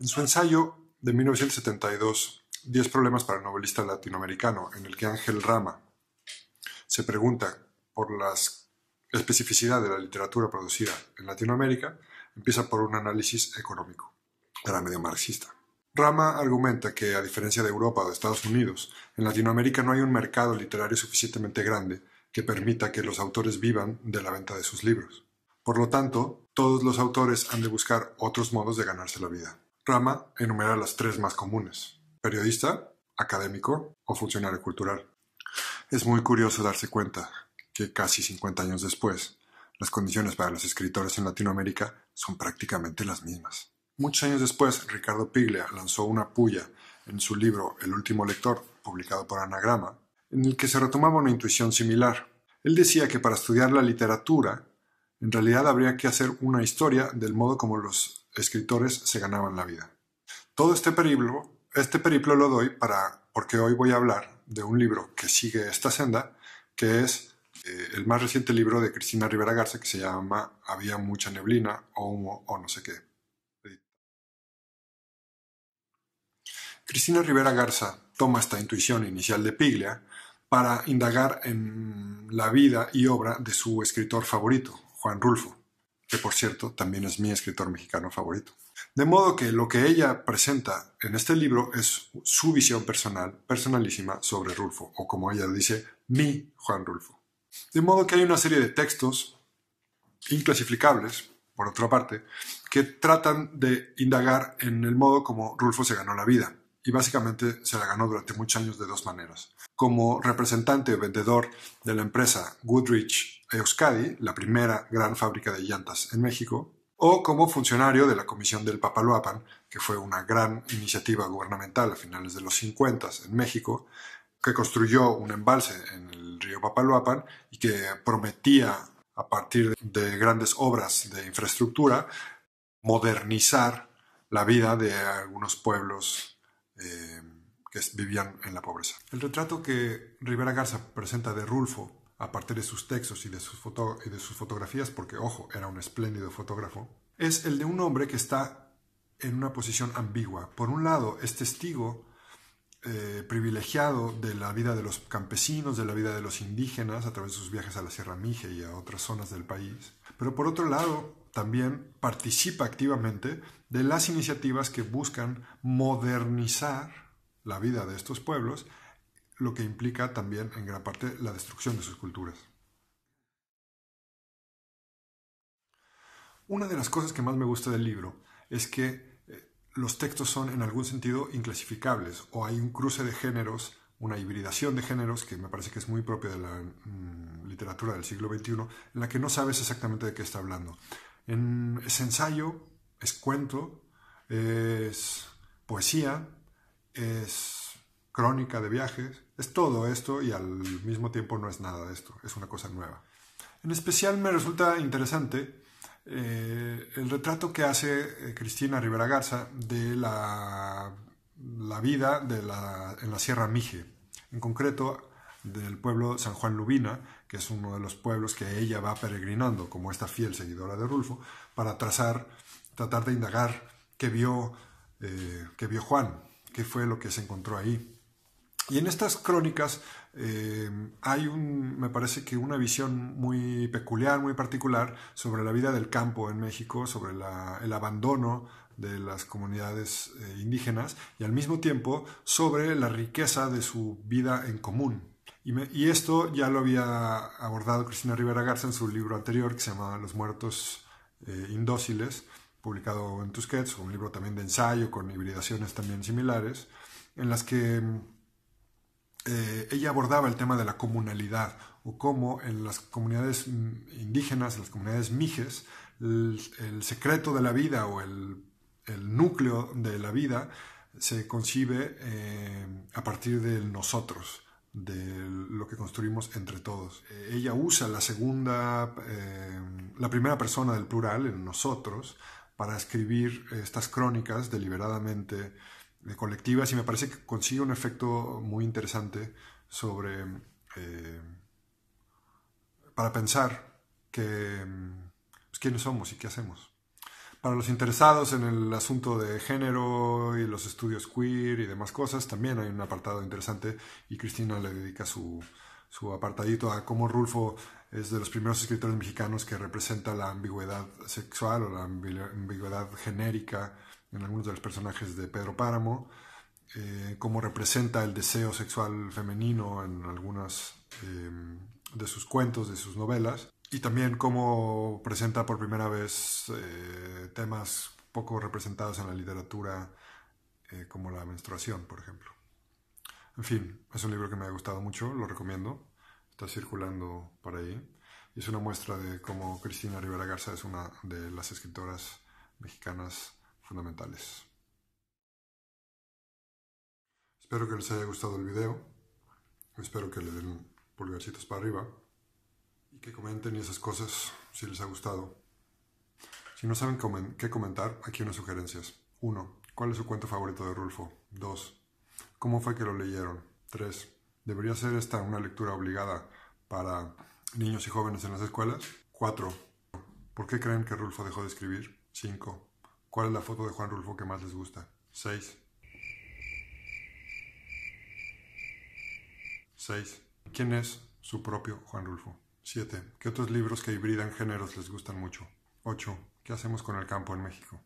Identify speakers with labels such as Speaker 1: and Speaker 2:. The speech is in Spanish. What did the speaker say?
Speaker 1: En su ensayo de 1972, 10 problemas para el novelista latinoamericano, en el que Ángel Rama se pregunta por la especificidad de la literatura producida en Latinoamérica, empieza por un análisis económico. Era medio marxista. Rama argumenta que, a diferencia de Europa o de Estados Unidos, en Latinoamérica no hay un mercado literario suficientemente grande que permita que los autores vivan de la venta de sus libros. Por lo tanto, todos los autores han de buscar otros modos de ganarse la vida. Rama enumera las 3 más comunes: periodista, académico o funcionario cultural. Es muy curioso darse cuenta que casi 50 años después, las condiciones para los escritores en Latinoamérica son prácticamente las mismas. Muchos años después, Ricardo Piglia lanzó una puya en su libro El último lector, publicado por Anagrama, en el que se retomaba una intuición similar. Él decía que para estudiar la literatura, en realidad habría que hacer una historia del modo como los escritores se ganaban la vida. Todo este periplo lo doy porque hoy voy a hablar de un libro que sigue esta senda, que es el más reciente libro de Cristina Rivera Garza, que se llama Había mucha neblina o humo o no sé qué. Cristina Rivera Garza toma esta intuición inicial de Piglia para indagar en la vida y obra de su escritor favorito, Juan Rulfo, que por cierto también es mi escritor mexicano favorito. De modo que lo que ella presenta en este libro es su visión personal, personalísima, sobre Rulfo, o como ella dice, mi Juan Rulfo. De modo que hay una serie de textos inclasificables, por otra parte, que tratan de indagar en el modo como Rulfo se ganó la vida. Y básicamente se la ganó durante muchos años de 2 maneras. Como representante o vendedor de la empresa Goodrich Euskadi, la primera gran fábrica de llantas en México, o como funcionario de la Comisión del Papaloapan, que fue una gran iniciativa gubernamental a finales de los 50 en México, que construyó un embalse en el río Papaloapan y que prometía, a partir de grandes obras de infraestructura, modernizar la vida de algunos pueblos que vivían en la pobreza. El retrato que Rivera Garza presenta de Rulfo, a partir de sus textos y de sus fotografías, porque, ojo, era un espléndido fotógrafo, es el de un hombre que está en una posición ambigua. Por un lado, es testigo privilegiado de la vida de los campesinos, de la vida de los indígenas, a través de sus viajes a la Sierra Mije y a otras zonas del país. Pero por otro lado, también participa activamente de las iniciativas que buscan modernizar la vida de estos pueblos, lo que implica también en gran parte la destrucción de sus culturas. Una de las cosas que más me gusta del libro es que los textos son en algún sentido inclasificables, o hay un cruce de géneros, una hibridación de géneros que me parece que es muy propia de la literatura del siglo XXI, en la que no sabes exactamente de qué está hablando. Es ensayo, es cuento, es poesía, es crónica de viajes, es todo esto y al mismo tiempo no es nada de esto, es una cosa nueva. En especial me resulta interesante el retrato que hace Cristina Rivera Garza de la vida en la Sierra Mije, en concreto del pueblo San Juan Lubina, que es uno de los pueblos que ella va peregrinando como esta fiel seguidora de Rulfo, para tratar de indagar qué vio Juan, qué fue lo que se encontró ahí. Y en estas crónicas hay me parece que una visión muy peculiar, muy particular sobre la vida del campo en México, sobre el abandono de las comunidades indígenas y al mismo tiempo sobre la riqueza de su vida en común. Y esto ya lo había abordado Cristina Rivera Garza en su libro anterior que se llama Los muertos indóciles, publicado en Tusquets, un libro también de ensayo con hibridaciones también similares, en las que ella abordaba el tema de la comunalidad o cómo en las comunidades indígenas, en las comunidades mijes, el secreto de la vida o el núcleo de la vida se concibe a partir del nosotros, de lo que construimos entre todos. Ella usa la primera persona del plural, en nosotros, para escribir estas crónicas deliberadamente colectivas y me parece que consigue un efecto muy interesante sobre para pensar quiénes somos y qué hacemos. Para los interesados en el asunto de género y los estudios queer y demás cosas, también hay un apartado interesante y Cristina le dedica su apartadito a cómo Rulfo es de los primeros escritores mexicanos que representa la ambigüedad sexual o la ambigüedad genérica en algunos de los personajes de Pedro Páramo, cómo representa el deseo sexual femenino en algunos de sus cuentos, de sus novelas, y también cómo presenta por primera vez temas poco representados en la literatura, como la menstruación, por ejemplo. En fin, es un libro que me ha gustado mucho, lo recomiendo, está circulando por ahí, y es una muestra de cómo Cristina Rivera Garza es una de las escritoras mexicanas fundamentales. Espero que les haya gustado el video, espero que le den pulgarcitos para arriba y que comenten y esas cosas si les ha gustado. Si no saben qué comentar, aquí unas sugerencias. 1. ¿Cuál es su cuento favorito de Rulfo? 2. ¿Cómo fue que lo leyeron? 3. ¿Debería ser esta una lectura obligada para niños y jóvenes en las escuelas? 4. ¿Por qué creen que Rulfo dejó de escribir? 5. ¿Cuál es la foto de Juan Rulfo que más les gusta? 6. ¿Quién es su propio Juan Rulfo? 7. ¿Qué otros libros que hibridan géneros les gustan mucho? 8. ¿Qué hacemos con el campo en México?